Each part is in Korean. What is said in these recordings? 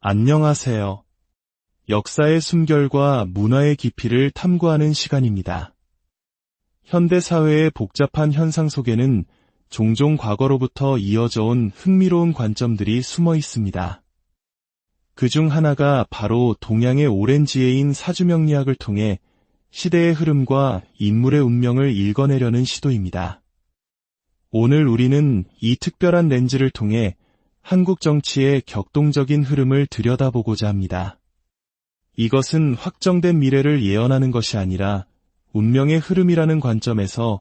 안녕하세요. 역사의 숨결과 문화의 깊이를 탐구하는 시간입니다. 현대 사회의 복잡한 현상 속에는 종종 과거로부터 이어져 온 흥미로운 관점들이 숨어 있습니다. 그중 하나가 바로 동양의 오랜 지혜인 사주명리학을 통해 시대의 흐름과 인물의 운명을 읽어내려는 시도입니다. 오늘 우리는 이 특별한 렌즈를 통해 한국 정치의 격동적인 흐름을 들여다보고자 합니다. 이것은 확정된 미래를 예언하는 것이 아니라 운명의 흐름이라는 관점에서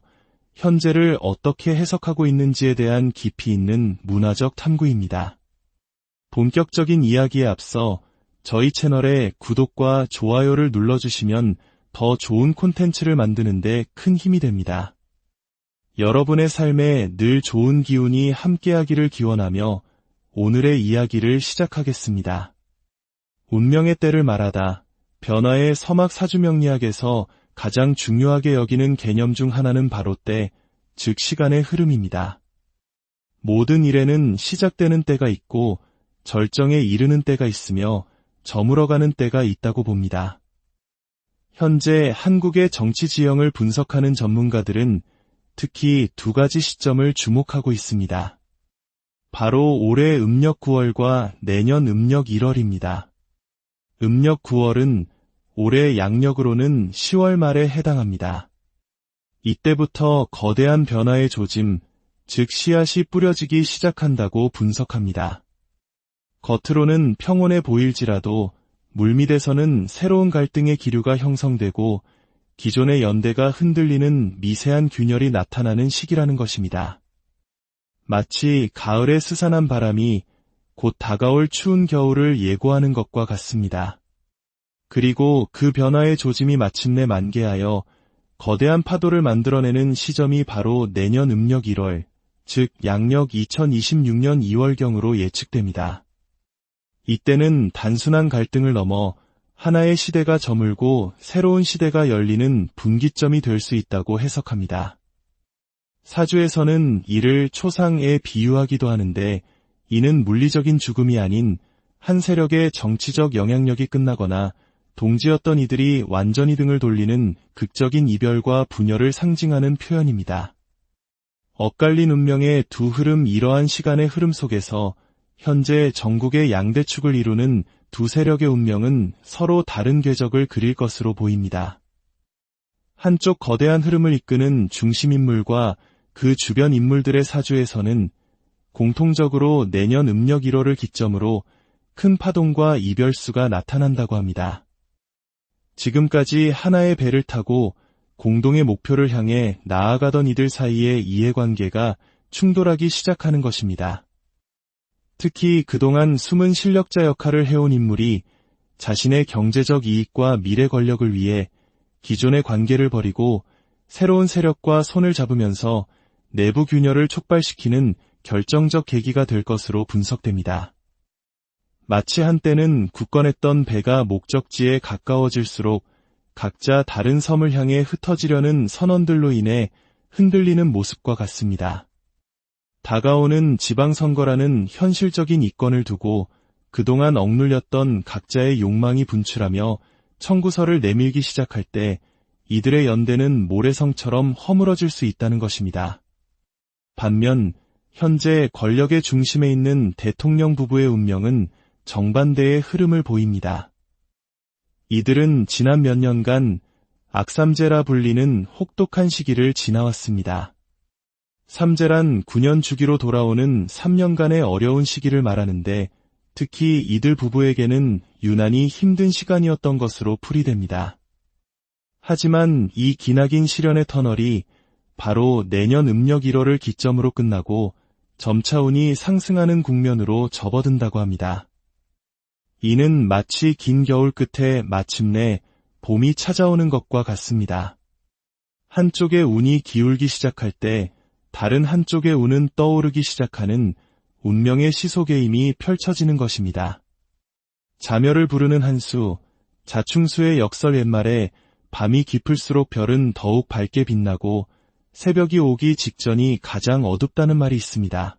현재를 어떻게 해석하고 있는지에 대한 깊이 있는 문화적 탐구입니다. 본격적인 이야기에 앞서 저희 채널에 구독과 좋아요를 눌러주시면 더 좋은 콘텐츠를 만드는 데 큰 힘이 됩니다. 여러분의 삶에 늘 좋은 기운이 함께하기를 기원하며 오늘의 이야기를 시작하겠습니다. 운명의 때를 말하다, 변화의 서막 사주명리학에서 가장 중요하게 여기는 개념 중 하나는 바로 때, 즉 시간의 흐름입니다. 모든 일에는 시작되는 때가 있고 절정에 이르는 때가 있으며 저물어가는 때가 있다고 봅니다. 현재 한국의 정치 지형을 분석하는 전문가들은 특히 두 가지 시점을 주목하고 있습니다. 바로 올해 음력 9월과 내년 음력 1월입니다. 음력 9월은 올해 양력으로는 10월 말에 해당합니다. 이때부터 거대한 변화의 조짐, 즉 씨앗이 뿌려지기 시작한다고 분석합니다. 겉으로는 평온해 보일지라도 물밑에서는 새로운 갈등의 기류가 형성되고 기존의 연대가 흔들리는 미세한 균열이 나타나는 시기라는 것입니다. 마치 가을의 스산한 바람이 곧 다가올 추운 겨울을 예고하는 것과 같습니다. 그리고 그 변화의 조짐이 마침내 만개하여 거대한 파도를 만들어내는 시점이 바로 내년 음력 1월, 즉 양력 2026년 2월경으로 예측됩니다. 이때는 단순한 갈등을 넘어 하나의 시대가 저물고 새로운 시대가 열리는 분기점이 될 수 있다고 해석합니다. 사주에서는 이를 초상에 비유하기도 하는데 이는 물리적인 죽음이 아닌 한 세력의 정치적 영향력이 끝나거나 동지였던 이들이 완전히 등을 돌리는 극적인 이별과 분열을 상징하는 표현입니다. 엇갈린 운명의 두 흐름, 이러한 시간의 흐름 속에서 현재 전국의 양대축을 이루는 두 세력의 운명은 서로 다른 궤적을 그릴 것으로 보입니다. 한쪽 거대한 흐름을 이끄는 중심인물과 그 주변 인물들의 사주에서는 공통적으로 내년 음력 1월을 기점으로 큰 파동과 이별수가 나타난다고 합니다. 지금까지 하나의 배를 타고 공동의 목표를 향해 나아가던 이들 사이의 이해관계가 충돌하기 시작하는 것입니다. 특히 그동안 숨은 실력자 역할을 해온 인물이 자신의 경제적 이익과 미래 권력을 위해 기존의 관계를 버리고 새로운 세력과 손을 잡으면서 내부 균열을 촉발시키는 결정적 계기가 될 것으로 분석됩니다. 마치 한때는 굳건했던 배가 목적지에 가까워질수록 각자 다른 섬을 향해 흩어지려는 선원들로 인해 흔들리는 모습과 같습니다. 다가오는 지방선거라는 현실적인 이권을 두고 그동안 억눌렸던 각자의 욕망이 분출하며 청구서를 내밀기 시작할 때 이들의 연대는 모래성처럼 허물어질 수 있다는 것입니다. 반면 현재 권력의 중심에 있는 대통령 부부의 운명은 정반대의 흐름을 보입니다. 이들은 지난 몇 년간 악삼재라 불리는 혹독한 시기를 지나왔습니다. 삼재란 9년 주기로 돌아오는 3년간의 어려운 시기를 말하는데 특히 이들 부부에게는 유난히 힘든 시간이었던 것으로 풀이됩니다. 하지만 이 기나긴 시련의 터널이 바로 내년 음력 1월을 기점으로 끝나고 점차 운이 상승하는 국면으로 접어든다고 합니다. 이는 마치 긴 겨울 끝에 마침내 봄이 찾아오는 것과 같습니다. 한쪽의 운이 기울기 시작할 때 다른 한쪽의 운은 떠오르기 시작하는 운명의 시소게임이 펼쳐지는 것입니다. 자멸을 부르는 한수, 자충수의 역설 옛말에 밤이 깊을수록 별은 더욱 밝게 빛나고 새벽이 오기 직전이 가장 어둡다는 말이 있습니다.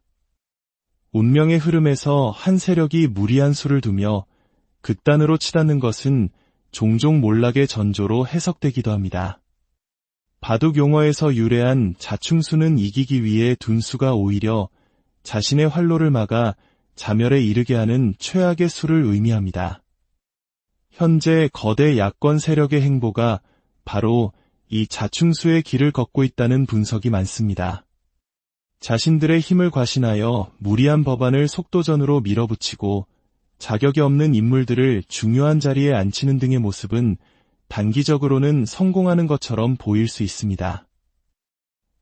운명의 흐름에서 한 세력이 무리한 수를 두며 극단으로 치닫는 것은 종종 몰락의 전조로 해석되기도 합니다. 바둑 용어에서 유래한 자충수는 이기기 위해 둔 수가 오히려 자신의 활로를 막아 자멸에 이르게 하는 최악의 수를 의미합니다. 현재 거대 야권 세력의 행보가 바로 이 자충수의 길을 걷고 있다는 분석이 많습니다. 자신들의 힘을 과신하여 무리한 법안을 속도전으로 밀어붙이고 자격이 없는 인물들을 중요한 자리에 앉히는 등의 모습은 단기적으로는 성공하는 것처럼 보일 수 있습니다.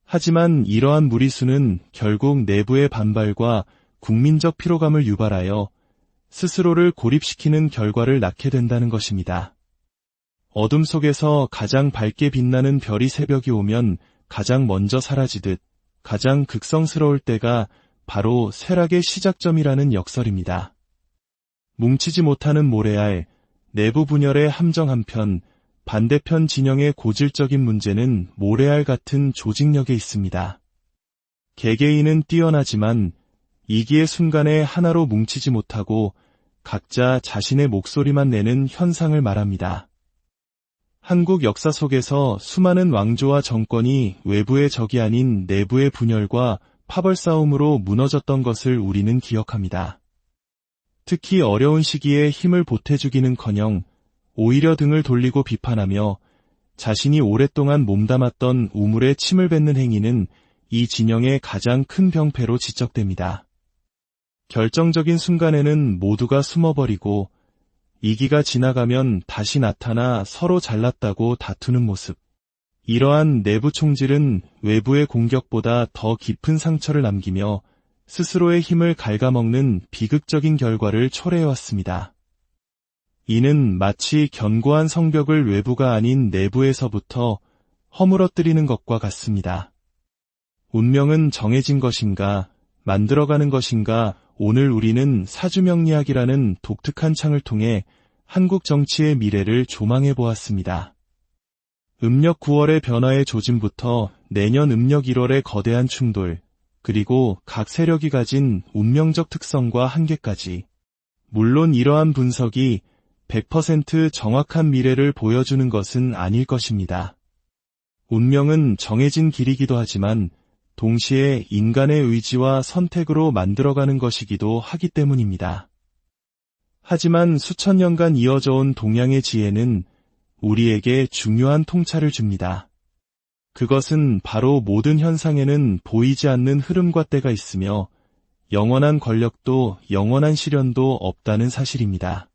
하지만 이러한 무리수는 결국 내부의 반발과 국민적 피로감을 유발하여 스스로를 고립시키는 결과를 낳게 된다는 것입니다. 어둠 속에서 가장 밝게 빛나는 별이 새벽이 오면 가장 먼저 사라지듯 가장 극성스러울 때가 바로 쇠락의 시작점이라는 역설입니다. 뭉치지 못하는 모래알, 내부 분열의 함정 한편, 반대편 진영의 고질적인 문제는 모래알 같은 조직력에 있습니다. 개개인은 뛰어나지만 이기의 순간에 하나로 뭉치지 못하고 각자 자신의 목소리만 내는 현상을 말합니다. 한국 역사 속에서 수많은 왕조와 정권이 외부의 적이 아닌 내부의 분열과 파벌 싸움으로 무너졌던 것을 우리는 기억합니다. 특히 어려운 시기에 힘을 보태주기는커녕 오히려 등을 돌리고 비판하며 자신이 오랫동안 몸담았던 우물에 침을 뱉는 행위는 이 진영의 가장 큰 병폐로 지적됩니다. 결정적인 순간에는 모두가 숨어버리고 이기가 지나가면 다시 나타나 서로 잘났다고 다투는 모습. 이러한 내부 총질은 외부의 공격보다 더 깊은 상처를 남기며 스스로의 힘을 갉아먹는 비극적인 결과를 초래해왔습니다. 이는 마치 견고한 성벽을 외부가 아닌 내부에서부터 허물어뜨리는 것과 같습니다. 운명은 정해진 것인가, 만들어가는 것인가, 오늘 우리는 사주명리학이라는 독특한 창을 통해 한국 정치의 미래를 조망해 보았습니다. 음력 9월의 변화의 조짐부터 내년 음력 1월의 거대한 충돌, 그리고 각 세력이 가진 운명적 특성과 한계까지. 물론 이러한 분석이 100% 정확한 미래를 보여주는 것은 아닐 것입니다. 운명은 정해진 길이기도 하지만 동시에 인간의 의지와 선택으로 만들어가는 것이기도 하기 때문입니다. 하지만 수천 년간 이어져온 동양의 지혜는 우리에게 중요한 통찰을 줍니다. 그것은 바로 모든 현상에는 보이지 않는 흐름과 때가 있으며 영원한 권력도 영원한 시련도 없다는 사실입니다.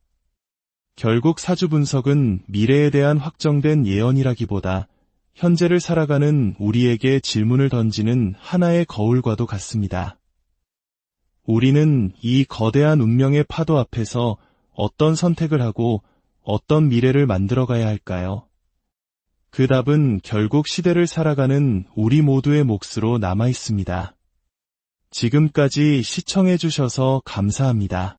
결국 사주 분석은 미래에 대한 확정된 예언이라기보다 현재를 살아가는 우리에게 질문을 던지는 하나의 거울과도 같습니다. 우리는 이 거대한 운명의 파도 앞에서 어떤 선택을 하고 어떤 미래를 만들어가야 할까요? 그 답은 결국 시대를 살아가는 우리 모두의 몫으로 남아 있습니다. 지금까지 시청해 주셔서 감사합니다.